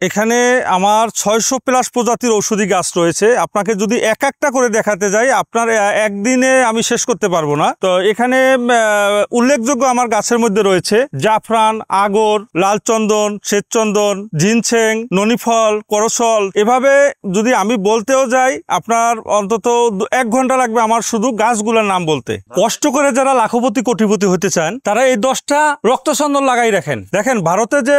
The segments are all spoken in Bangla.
এখানে আমার ৬০০ প্লাস প্রজাতির ঔষধি গাছ রয়েছে। আপনাকে যদি এক একটা করে দেখাতে যাই আপনার একদিনে আমি শেষ করতে পারবো না। তো এখানে উল্লেখযোগ্য আমার গাছের মধ্যে রয়েছে জাফরান, আগর, লাল চন্দন, শ্বেতচন্দন, জিনসেং, ননিফল, করসল। এভাবে যদি আমি বলতেও যাই আপনার অন্তত ১ ঘন্টা লাগবে আমার শুধু গাছগুলোর নাম বলতে। কষ্ট করে যারা লাখপতি কোটিপতি হতে চান তারা এই 10টা রক্তচন্দন লাগাই রাখেন। দেখেন ভারতে যে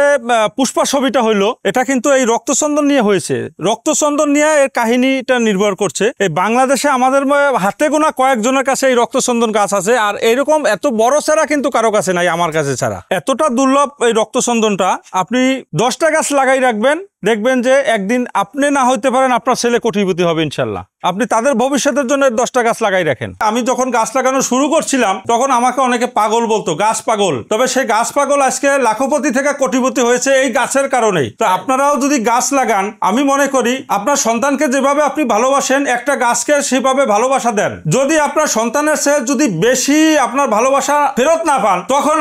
পুষ্পা ছবিটা হইলো এটা কিন্তু এই রক্তচন্দন নিয়ে হয়েছে। রক্তচন্দন নিয়ে এর কাহিনীটা নির্ভর করছে। এই বাংলাদেশে আমাদের হাতে গোনা কয়েকজনের কাছে এই রক্তচন্দন গাছ আছে, আর এইরকম এত বড় ছাড়া কিন্তু কারো কাছে নাই, আমার কাছে ছাড়া। এতটা দুর্লভ এই রক্তচন্দনটা। আপনি 10টা গাছ লাগাই রাখবেন, দেখবেন যে একদিন আপনি না হইতে পারেন আপনার ছেলে কোটিপতি হবে ইনশাল্লাহ। আপনি তাদের ভবিষ্যতের জন্য 10টা গাছ লাগাই রাখেন। আমি যখন গাছ লাগানো শুরু করছিলাম তখন আমাকে অনেকে পাগল বলতো, গাছ পাগল। তবে সেই গাছ পাগল আজকে লাখপতি থেকে কোটিপতি হয়েছে এই গাছের কারণেই। তো আপনারাও যদি গাছ লাগান, আমি মনে করি আপনার সন্তানকে যেভাবে আপনি ভালোবাসেন একটা গাছকে সেভাবে ভালোবাসা দেন। যদি আপনার সন্তানের চেয়ে যদি বেশি আপনার ভালোবাসা ফেরত না পান তখন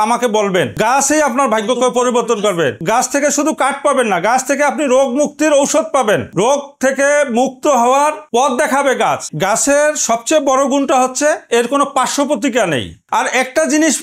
আমাকে বলবেন। গাছই আপনার ভাগ্যকে পরিবর্তন করবে। গাছ থেকে শুধু কাঠ পাবেন না, গাছ থেকে আপনি রোগ মুক্তির ঔষধ পাবেন। রোগ থেকে মুক্ত হওয়ার পথ দেখাবে গাছ। গাছের সবচেয়ে বড় গুণটা হচ্ছে এর কোনো পার্শ্ব প্রতিক্রিয়া নেই। আর একটা জিনিস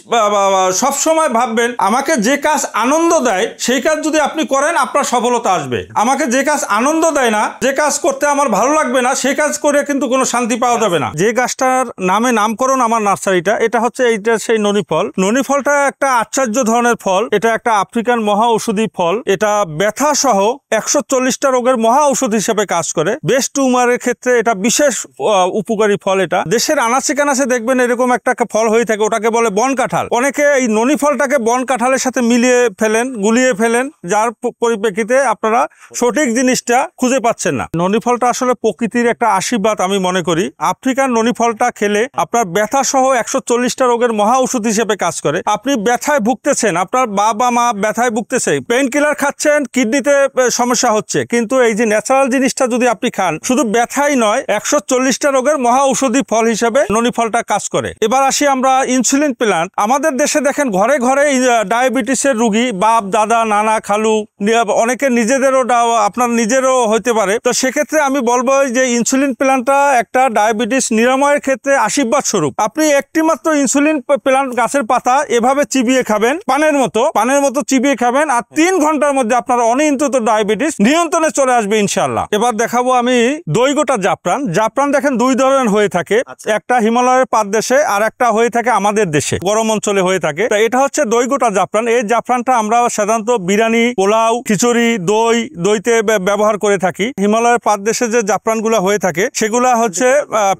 সব সময় ভাববেন, আমাকে যে কাজ আনন্দ দেয় সেই কাজ যদি আপনি করেন আপনার সফলতা আসবে। আমাকে যে কাজ আনন্দ দেয় না, যে কাজ করতে আমার ভালো লাগবে না, সেই কাজ করে কিন্তু কোনো শান্তি পাওয়া যাবে না। যে গাছটার নামে নামকরণ আমার নার্সারিটা, এটা হচ্ছে এইটা সেই ননিফল। ননিফলটা একটা আশ্চর্য ধরনের ফল। এটা একটা আফ্রিকান মহা ঔষধি ফল। এটা ব্যথা সহ 140টা রোগের মহা ঔষধ হিসেবে কাজ করে। বেস্ট টিউমারের ক্ষেত্রে এটা বিশেষ উপকারী ফল। এটা দেশের আনাচে কানাচে দেখবেন এরকম একটা ফল হয়ে থাকে, ওটাকে বলে বন কাঁঠাল। অনেকে এই ননি ফলটাকে বন কাঁঠালের সাথে মিলিয়ে ফেলেন, গুলিয়ে ফেলেন, যার পরিপ্রেক্ষিতে আপনারা সঠিক জিনিসটা খুঁজে পাচ্ছেন না। ননি ফলটা আসলে প্রকৃতির একটা আশীর্বাদ আমি মনে করি। আফ্রিকান ননি ফলটা খেলে আপনার ব্যথা সহ 140টা রোগের মহা ঔষধ হিসেবে কাজ করে। আপনি ব্যথায় ভুগতেছেন, আপনার বাবা মা ব্যথায় ভুগতেছে, পেইন কিলার খাচ্ছেন, কিডনিতে সমস্যা হচ্ছে, কিন্তু এই যে ন্যাচারাল জিনিসটা যদি আপনি খান, শুধু ব্যথাই নয় 140টা রোগের মহা ঔষধি ফল হিসেবে ননি ফলটা কাজ করে। এবার আসি আমরা ইনসুলিন প্ল্যান্ট। আমাদের দেশে দেখেন ঘরে ঘরে ডায়াবেটিসের রোগী, বাপ দাদা নানা খালু, অনেকে নিজেদেরও আপনার নিজেরও হইতে পারে। তো সেক্ষেত্রে আমি বলবো যে ইনসুলিন প্ল্যান্টটা একটা ডায়াবেটিস নিরাময়ের ক্ষেত্রে আশীর্বাদ স্বরূপ। আপনি একটি মাত্র ইনসুলিন প্ল্যান্ট গাছের পাতা এভাবে চিবিয়ে খাবেন, পানের মতো চিবিয়ে খাবেন, আর 3 ঘন্টার মধ্যে আপনার অনিয়ন্ত্রিত ডায়াবেটিস নিয়ন্ত্রণে চলে আসবে ইনশাআল্লাহ। এবার দেখাবো আমি দই গোটা জাফরান। জাফরান দেখেন 2 ধরনের হয়ে থাকে, একটা হিমালয়ের পাদদেশে আর একটা হয়ে থাকে আমাদের দেশে গরম অঞ্চলে হয়ে থাকে। এটা হচ্ছে দই গোটা জাফরান। এই জাফরানটা আমরা সাধারণত বিরিয়ানি, পোলাও, খিচুড়ি, দইতে ব্যবহার করে থাকি। হিমালয়ের পাদদেশে যে জাফরান গুলা হয়ে থাকে সেগুলা হচ্ছে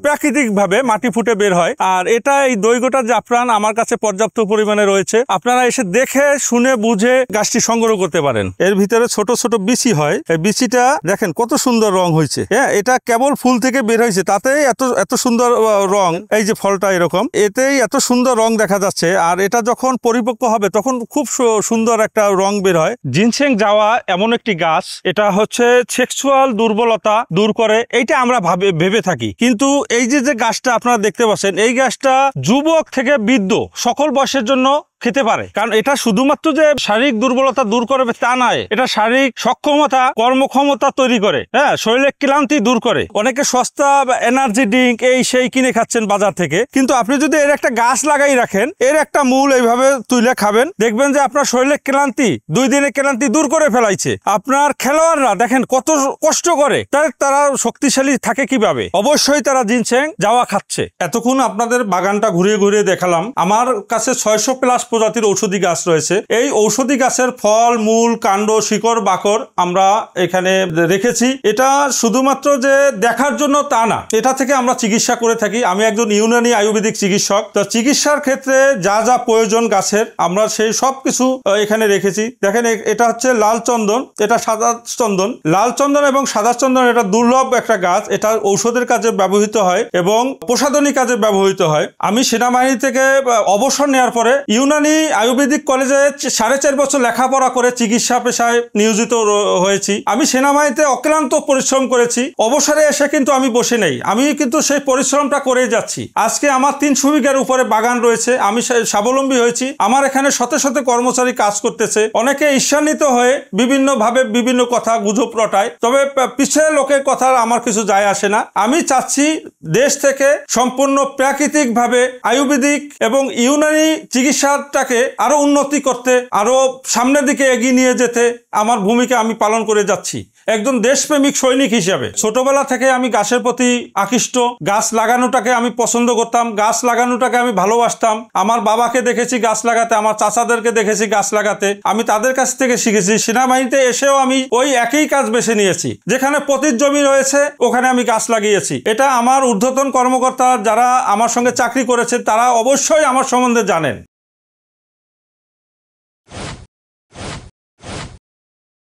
প্রাকৃতিক ভাবে মাটি ফুটে বের হয়। আর এটা এই দই গোটা জাফরান আমার কাছে পর্যাপ্ত পরিমাণে রয়েছে। আপনারা এসে দেখে শুনে বুঝে গাছটি সংগ্রহ করতে পারেন। এর ভিতরে ছোট ছোট বিচি হয়। এই বিচিটা দেখেন কত সুন্দর রং হয়েছে। হ্যাঁ, এটা কেবল ফুল থেকে বের হয়েছে, তাতেই এত সুন্দর রং। এই যে ফলটা এরকম, এতেই এত সুন্দর রং দেখা যাচ্ছে। আর এটা যখন পরিপক্ক হবে তখন খুব সুন্দর একটা রং বের হয়। জিনসেং জাওয়া এমন একটি গাছ, এটা হচ্ছে সেক্সুয়াল দুর্বলতা দূর করে, এইটা আমরা ভেবে থাকি। কিন্তু এই যে গাছটা আপনারা দেখতে পাচ্ছেন, এই গাছটা যুবক থেকে বৃদ্ধ সকল বয়সের জন্য খেতে পারে। কারণ এটা শুধুমাত্র যে শারীরিক দুর্বলতা দূর করবে তা নয়, এটা শারীরিক সক্ষমতা, কর্মক্ষমতা তৈরি করে। হ্যাঁ, শরীরের ক্লান্তি দূর করে। অনেকে সস্তা এনার্জি ড্রিঙ্ক এই সেই কিনে খাচ্ছেন বাজার থেকে, কিন্তু আপনি যদি এর একটা গাছ লাগাই রাখেন, এর একটা মূল এইভাবে তুলে খাবেন, দেখবেন যে আপনার শরীরের ক্লান্তি 2 দিনের ক্লান্তি দূর করে ফেলাইছে। আপনার খেলোয়াড়রা দেখেন কত কষ্ট করে, তারা শক্তিশালী থাকে কিভাবে? অবশ্যই তারা জিনসেং জাওয়া খাচ্ছে। এতক্ষণ আপনাদের বাগানটা ঘুরিয়ে ঘুরিয়ে দেখালাম। আমার কাছে 600 প্লাস প্রজাতির ঔষধি গাছ রয়েছে। এই ঔষধি গাছের ফল, মূল, কাণ্ড, শিকড়, বাকড় আমরা এখানে রেখেছি। এটা শুধুমাত্র যে দেখার জন্য তা না, এটা থেকে আমরা চিকিৎসা করে থাকি। আমি একজন ইউনানি আয়ুর্বেদিক চিকিৎসক। তো চিকিৎসার ক্ষেত্রে যা যা প্রয়োজন গাছের আমরা সেই সব কিছু এখানে রেখেছি। দেখেন এটা হচ্ছে লাল চন্দন, এটা সাদা চন্দন। লাল চন্দন এবং সাদা চন্দন এটা দুর্লভ একটা গাছ। এটা ঔষধের কাজে ব্যবহৃত হয় এবং প্রসাধনী কাজে ব্যবহৃত হয়। আমি সেনাবাহিনী থেকে অবসর নেওয়ার পরে ইউনানি ইউনানি আয়ুর্বেদিক কলেজে 4.5 বছর লেখাপড়া করে চিকিৎসা পেশায় নিয়োজিত হয়েছি। আমি সেনাবাহিনীতে অক্লান্ত পরিশ্রম করেছি। অবসরে এসে কিন্তু আমি বসে নেই, আমি কিন্তু সেই পরিশ্রমটা করেই যাচ্ছি। আজকে আমার 300 বিঘার উপরে বাগান রয়েছে, আমি স্বাবলম্বী হয়েছি। আমার এখানে শত শত কর্মচারী কাজ করতেছে। অনেকে ঈর্ষান্বিত হয়ে বিভিন্নভাবে বিভিন্ন কথা গুজব রটায়, তবে পিছের লোকের কথা আমার কিছু যায় আসে না। আমি চাচ্ছি দেশ থেকে সম্পূর্ণ প্রাকৃতিকভাবে আয়ুর্বেদিক এবং ইউনানি চিকিৎসাটাকে আরো উন্নতি করতে, আরো সামনের দিকে এগিয়ে নিয়ে যেতে আমার ভূমিকা আমি পালন করে যাচ্ছি একজন দেশপ্রেমিক সৈনিক হিসাবে। ছোটবেলা থেকে আমি গাছের প্রতি আকৃষ্ট, গাছ লাগানোটাকে আমি পছন্দ করতাম, গাছ লাগানোটাকে আমি ভালোবাসতাম। আমার বাবাকে দেখেছি গাছ লাগাতে, আমার চাচাদেরকে দেখেছি গাছ লাগাতে, আমি তাদের কাছ থেকে শিখেছি। সেনাবাহিনীতে এসেও আমি ওই একই কাজ বেছে নিয়েছি, যেখানে পতিত জমি রয়েছে ওখানে আমি গাছ লাগিয়েছি। এটা আমার ঊর্ধ্বতন কর্মকর্তা যারা আমার সঙ্গে চাকরি করেছে তারা অবশ্যই আমার সম্বন্ধে জানেন।